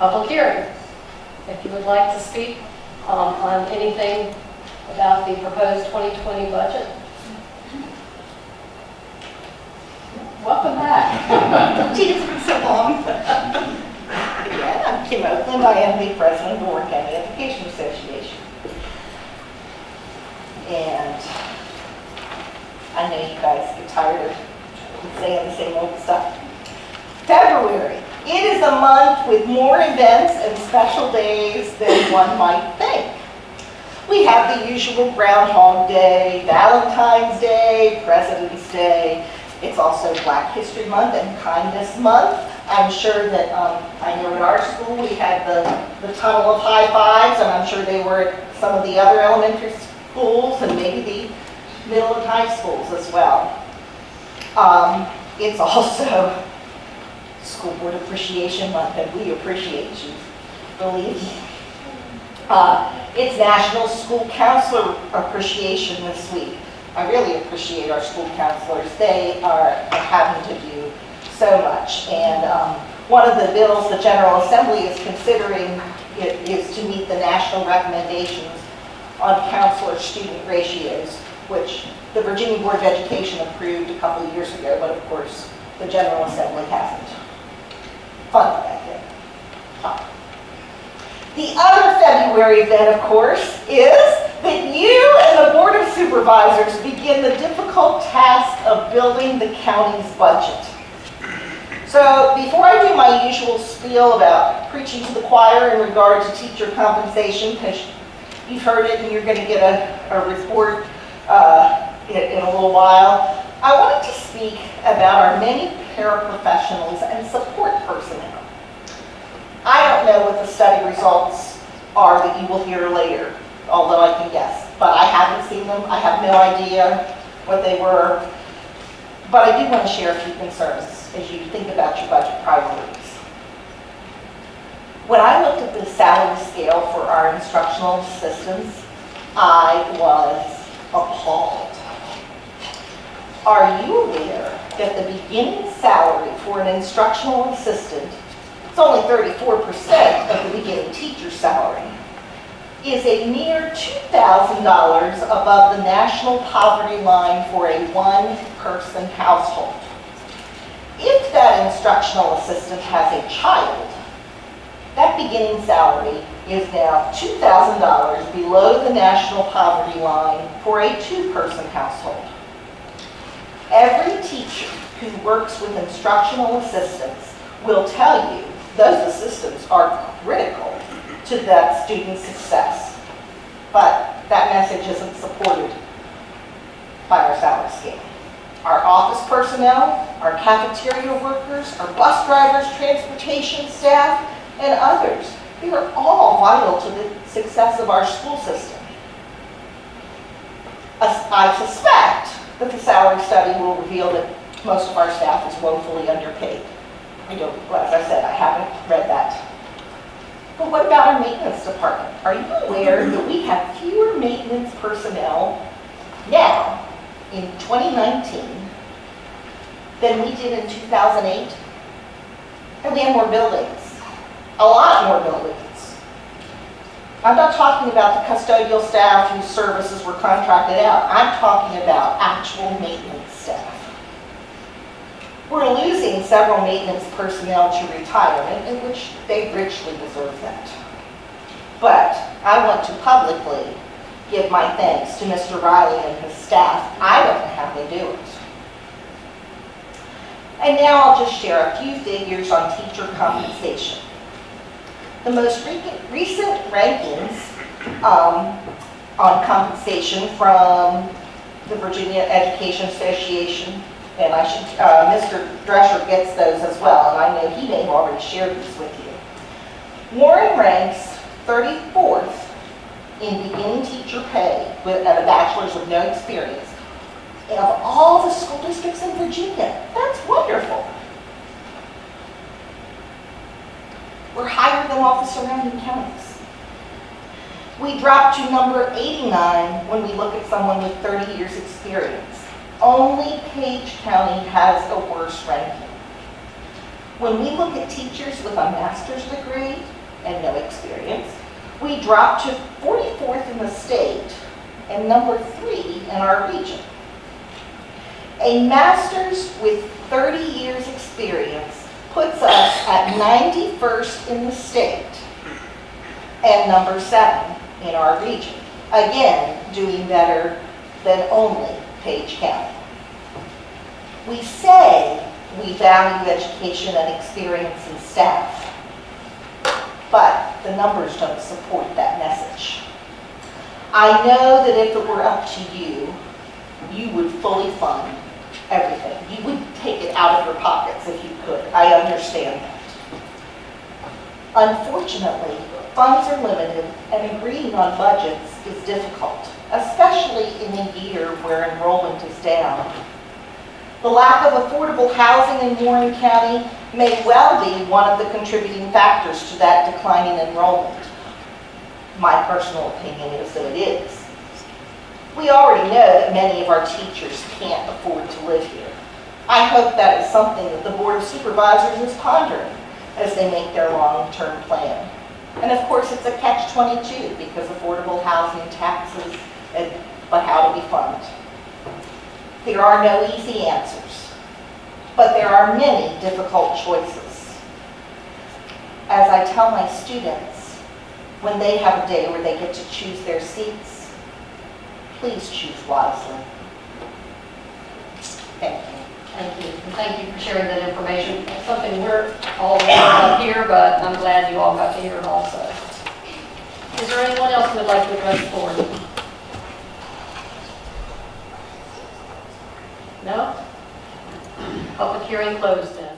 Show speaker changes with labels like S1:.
S1: public hearing. If you would like to speak on anything about the proposed 2020 budget. Welcome back.
S2: Gee, it's been so long. Again, I'm Kim Oakland. I am the president of the Warren County Education Association. And I know you guys get tired of saying the same old stuff. February. It is a month with more events and special days than one might think. We have the usual Groundhog Day, Valentine's Day, President's Day. It's also Black History Month and Kindness Month. I'm sure that, I know at our school we had the tunnel of high fives, and I'm sure they were at some of the other elementary schools and maybe the middle and high schools as well. It's also School Board Appreciation Month, and we appreciate you, believe me. It's National School Counselor Appreciation this week. I really appreciate our school counselors. They are having to do so much. And one of the bills the General Assembly is considering is to meet the national recommendations on counselor-student ratios, which the Virginia Board of Education approved a couple of years ago, but of course the General Assembly hasn't funded that yet. The other February event, of course, is that you and the Board of Supervisors begin the difficult task of building the county's budget. So before I do my usual spiel about preaching to the choir in regard to teacher compensation, because you've heard it and you're going to get a report in a little while, I wanted to speak about our many paraprofessionals and support personnel. I don't know what the study results are that you will hear later, although I can guess. But I haven't seen them. I have no idea what they were. But I do want to share a few concerns as you think about your budget priorities. When I looked at the salary scale for our instructional assistants, I was appalled. Are you aware that the beginning salary for an instructional assistant, it's only 34% of the beginning teacher salary, is a mere $2,000 above the national poverty line for a one-person household. If that instructional assistant has a child, that beginning salary is now $2,000 below the national poverty line for a two-person household. Every teacher who works with instructional assistants will tell you those assistants are critical to that student's success. But that message isn't supported by our salary scale. Our office personnel, our cafeteria workers, our bus drivers, transportation staff, and others, they are all vital to the success of our school system. I suspect that the salary study will reveal that most of our staff is woefully underpaid. As I said, I haven't read that. But what about our maintenance department? Are you aware that we have fewer maintenance personnel now in 2019 than we did in 2008? And we have more buildings, a lot more buildings. I'm not talking about the custodial staff whose services were contracted out. I'm talking about actual maintenance staff. We're losing several maintenance personnel to retirement, in which they richly deserve that. But I want to publicly give my thanks to Mr. Riley and his staff. I don't know how they do it. And now I'll just share a few figures on teacher compensation. The most recent rankings on compensation from the Virginia Education Association, and Mr. Drescher gets those as well, and I know he may have already shared this with you. Warren ranks 34th in beginning teacher pay at a bachelor's with no experience of all the school districts in Virginia. That's wonderful. We're higher than all the surrounding counties. We drop to number 89 when we look at someone with 30 years experience. Only Page County has a worse ranking. When we look at teachers with a master's degree and no experience, we drop to 44th in the state and number 3 in our region. A master's with 30 years experience puts us at 91st in the state and number 7 in our region. Again, doing better than only Page County. We say we value education and experience in staff, but the numbers don't support that message. I know that if it were up to you, you would fully fund everything. You would take it out of your pockets if you could. I understand that. Unfortunately, funds are limited and agreeing on budgets is difficult, especially in a year where enrollment is down. The lack of affordable housing in Warren County may well be one of the contributing factors to that declining enrollment. My personal opinion is that it is. We already know that many of our teachers can't afford to live here. I hope that is something that the Board of Supervisors is pondering as they make their long-term plan. And of course, it's a catch-22 because affordable housing, taxes, but how do we fund? There are no easy answers, but there are many difficult choices. As I tell my students, when they have a day where they get to choose their seats, please choose wisely. Thank you.
S1: Thank you. And thank you for sharing that information. It's something we're all aware of here, but I'm glad you all got to hear it also. Is there anyone else who would like to address the board? No? Public hearing closed then.